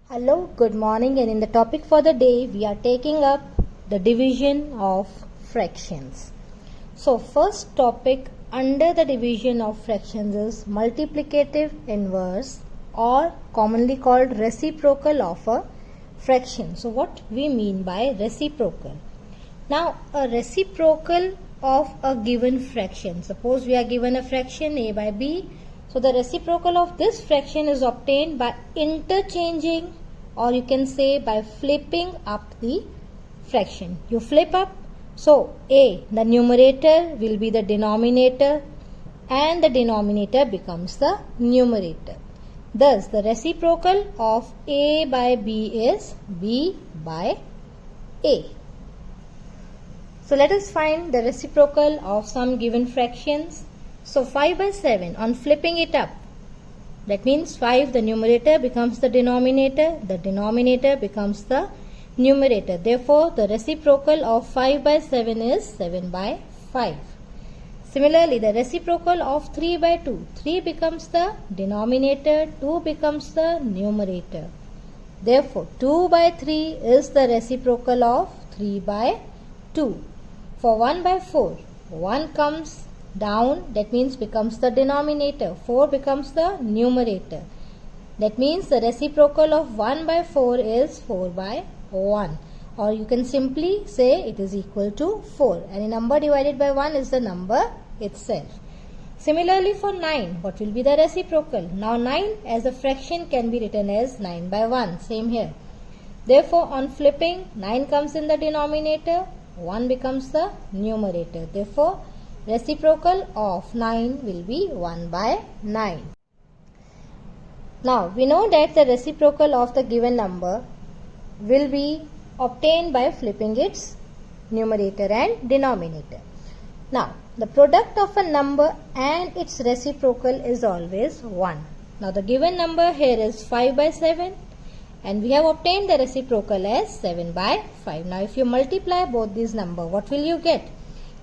Hello, good morning, and in the topic for the day we are taking up the division of fractions. So first topic under the division of fractions is multiplicative inverse or commonly called reciprocal of a fraction. So what we mean by reciprocal? Now a reciprocal of a given fraction. Suppose we are given a fraction a by b. So the reciprocal of this fraction is obtained by interchanging, or you can say by flipping up the fraction. You flip up, so a, the numerator will be the denominator and the denominator becomes the numerator. Thus the reciprocal of a by b is b by a. So let us find the reciprocal of some given fractions. So 5 by 7, on flipping it up, that means 5, the numerator becomes the denominator becomes the numerator. Therefore, the reciprocal of 5 by 7 is 7 by 5. Similarly, the reciprocal of 3 by 2, 3 becomes the denominator, 2 becomes the numerator. Therefore, 2 by 3 is the reciprocal of 3 by 2. For 1 by 4, 1 comes down, that means becomes the denominator, 4 becomes the numerator. That means the reciprocal of 1 by 4 is 4 by 1, or you can simply say it is equal to 4. Any number divided by 1 is the number itself. Similarly for 9, what will be the reciprocal? Now 9 as a fraction can be written as 9 by 1, same here. Therefore on flipping, 9 comes in the denominator, 1 becomes the numerator. Therefore reciprocal of 9 will be 1 by 9. Now we know that the reciprocal of the given number will be obtained by flipping its numerator and denominator. Now the product of a number and its reciprocal is always 1. Now the given number here is 5 by 7 and we have obtained the reciprocal as 7 by 5. Now if you multiply both these numbers, what will you get?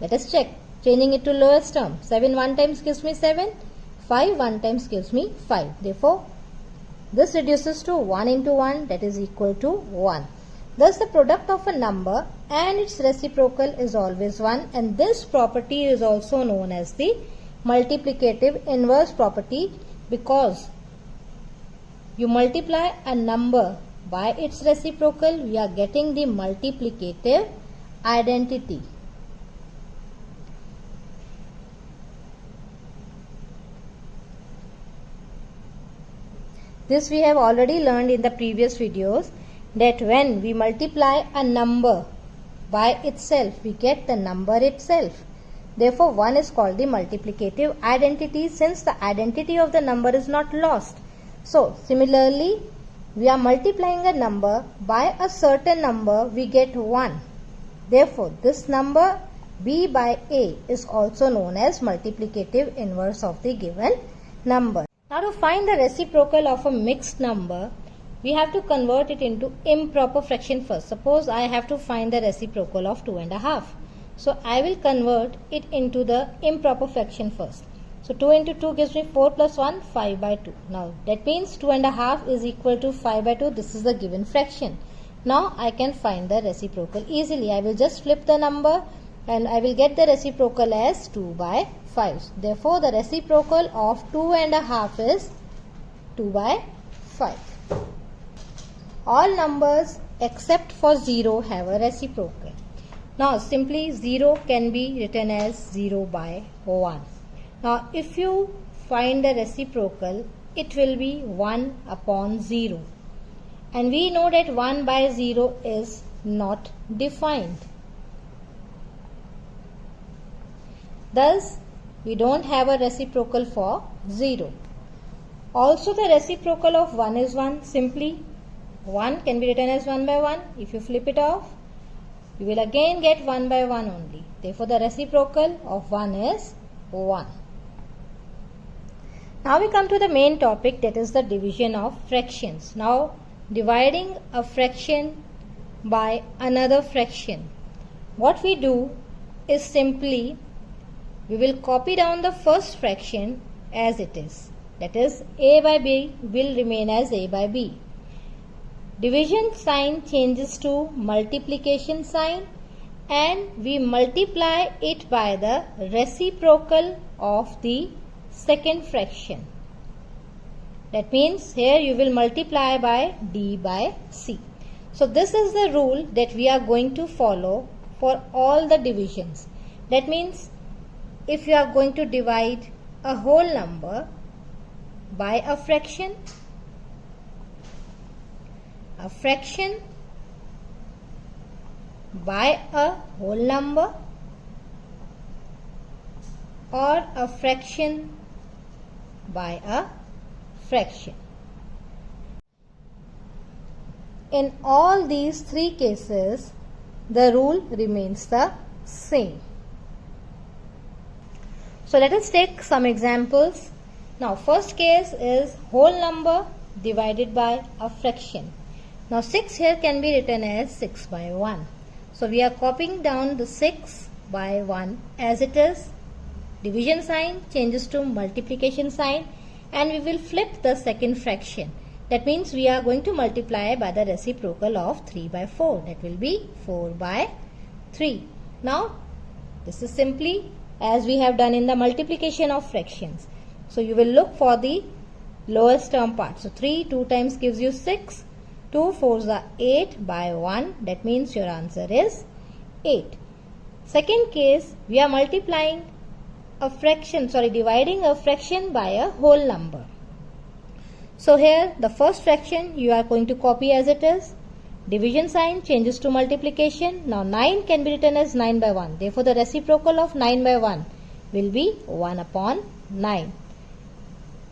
Let us check. Changing it to lowest term, 7 one times gives me 7, 5 one times gives me 5. Therefore, this reduces to 1 into 1, that is equal to 1. Thus, the product of a number and its reciprocal is always 1, and this property is also known as the multiplicative inverse property, because you multiply a number by its reciprocal, we are getting the multiplicative identity. This we have already learned in the previous videos, that when we multiply a number by itself, we get the number itself. Therefore, 1 is called the multiplicative identity, since the identity of the number is not lost. So, similarly, we are multiplying a number by a certain number, we get 1. Therefore, this number b by a is also known as multiplicative inverse of the given number. Now to find the reciprocal of a mixed number, we have to convert it into improper fraction first. Suppose I have to find the reciprocal of 2.5. So I will convert it into the improper fraction first. So 2 into 2 gives me 4 plus 1, 5 by 2. Now that means 2.5 is equal to 5 by 2. This is the given fraction. Now I can find the reciprocal easily. I will just flip the number and I will get the reciprocal as 2 by 5. Therefore, the reciprocal of 2.5 is 2 by 5. All numbers except for 0 have a reciprocal. Now, simply 0 can be written as 0 by 1. Now, if you find the reciprocal, it will be 1 upon 0. And we know that 1 by 0 is not defined. Thus, we don't have a reciprocal for 0. Also, the reciprocal of 1 is 1. Simply 1 can be written as 1 by 1. If you flip it off, you will again get 1 by 1 only. Therefore, the reciprocal of 1 is 1. Now we come to the main topic, that is the division of fractions. Now, dividing a fraction by another fraction. What we do is simply we will copy down the first fraction as it is. That is, a by b will remain as a by b. division sign changes to multiplication sign and we multiply it by the reciprocal of the second fraction. That means here you will multiply by d by c. So this is the rule that we are going to follow for all the divisions. That means if you are going to divide a whole number by a fraction by a whole number or a fraction by a fraction. In all these three cases, the rule remains the same. So let us take some examples. Now first case is whole number divided by a fraction. Now 6 here can be written as 6 by 1. So we are copying down the 6 by 1 as it is. Division sign changes to multiplication sign and we will flip the second fraction. That means we are going to multiply by the reciprocal of 3 by 4. That will be 4 by 3. Now this is simply as we have done in the multiplication of fractions. So you will look for the lowest term part. So 3 2 times gives you 6. 2 4s are 8 by 1. That means your answer is 8. Second case, we are multiplying a fraction, dividing a fraction by a whole number. So here the first fraction you are going to copy as it is. Division sign changes to multiplication. Now 9 can be written as 9 by 1. Therefore the reciprocal of 9 by 1 will be 1 upon 9.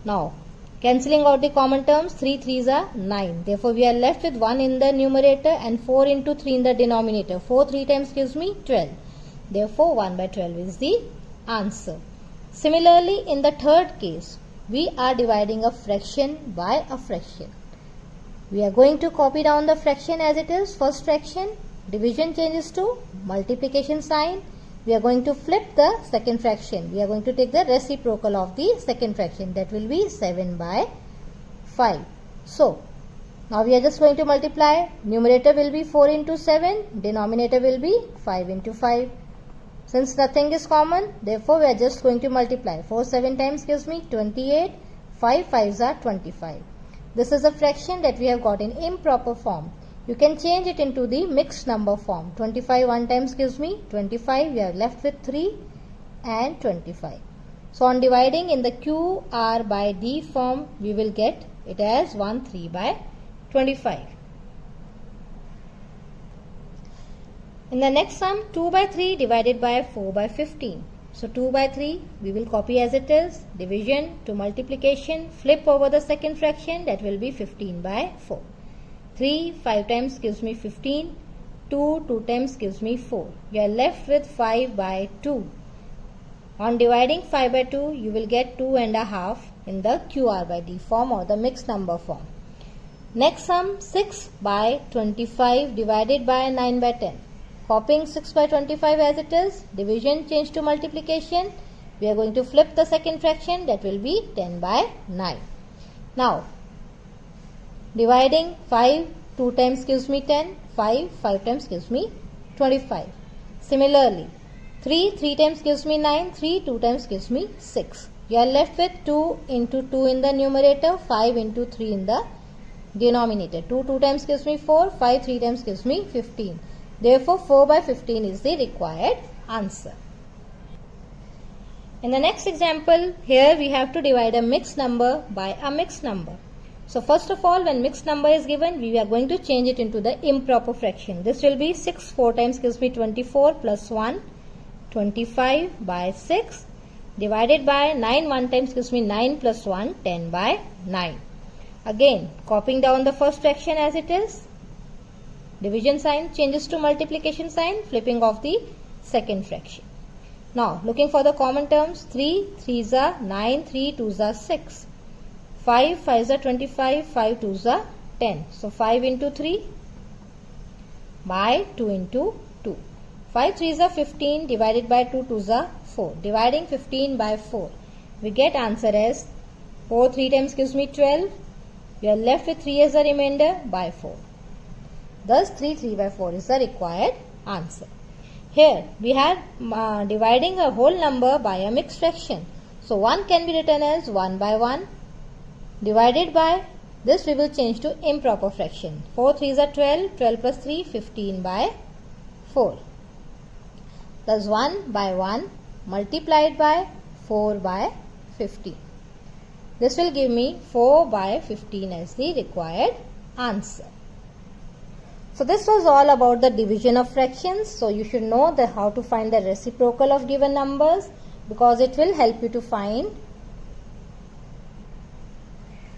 Now cancelling out the common terms, 3 3s are 9. Therefore we are left with 1 in the numerator and 4 into 3 in the denominator. 4 3 times gives me 12. Therefore 1 by 12 is the answer. Similarly, in the third case, we are dividing a fraction by a fraction. We are going to copy down the fraction as it is. First fraction, division changes to multiplication sign. We are going to flip the second fraction. We are going to take the reciprocal of the second fraction. That will be 7 by 5. So, now we are just going to multiply. Numerator will be 4 into 7. Denominator will be 5 into 5. Since nothing is common, therefore we are just going to multiply. 4 7 times gives me 28. 5 5s are 25. This is a fraction that we have got in improper form. You can change it into the mixed number form. 25 1 times gives me 25. We are left with 3 and 25. So on dividing in the QR by D form, we will get it as 1 3 by 25. In the next sum, 2 by 3 divided by 4 by 15. So 2 by 3 we will copy as it is. Division to multiplication, flip over the second fraction, that will be 15 by 4. 3 5 times gives me 15. 2 2 times gives me 4. You are left with 5 by 2. On dividing 5 by 2, you will get 2 and a half in the QR by D form or the mixed number form. Next sum, 6 by 25 divided by 9 by 10. Copying 6 by 25 as it is. Division change to multiplication. We are going to flip the second fraction, that will be 10 by 9. Now, dividing 5 2 times gives me 10. 5 5 times gives me 25. Similarly, 3 3 times gives me 9. 3 2 times gives me 6. You are left with 2 into 2 in the numerator, 5 into 3 in the denominator. 2 2 times gives me 4. 5 3 times gives me 15. Therefore 4 by 15 is the required answer. In the next example, here we have to divide a mixed number by a mixed number. So first of all, when mixed number is given, we are going to change it into the improper fraction. This will be 6 4 times gives me 24 plus 1, 25 by 6 divided by 9 1 times gives me 9 plus 1, 10 by 9. Again, copying down the first fraction as it is. Division sign changes to multiplication sign, flipping of the second fraction. Now, looking for the common terms, 3 3s are 9, 3 2s are 6. 5 5s are 25, 5 2s are 10. So 5 into 3 by 2 into 2. 5 3s are 15 divided by 2 2s are 4. Dividing 15 by 4, we get answer as 4 3 times gives me 12. We are left with 3 as a remainder by 4. Thus 3 by 4 is the required answer. Here we have dividing a whole number by a mixed fraction. So 1 can be written as 1 by 1 divided by, this we will change to improper fraction. 4 3s are 12, 12 plus 3, 15 by 4. Thus 1 by 1 multiplied by 4 by 15. This will give me 4 by 15 as the required answer. So this was all about the division of fractions. So you should know how to find the reciprocal of given numbers, because it will help you to find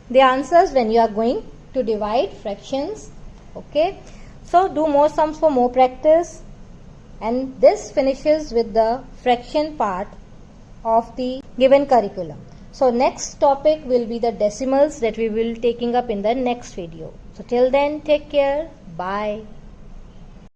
the answers when you are going to divide fractions. Okay. So do more sums for more practice. And this finishes with the fraction part of the given curriculum. So next topic will be the decimals that we will taking up in the next video. So till then, take care. Bye.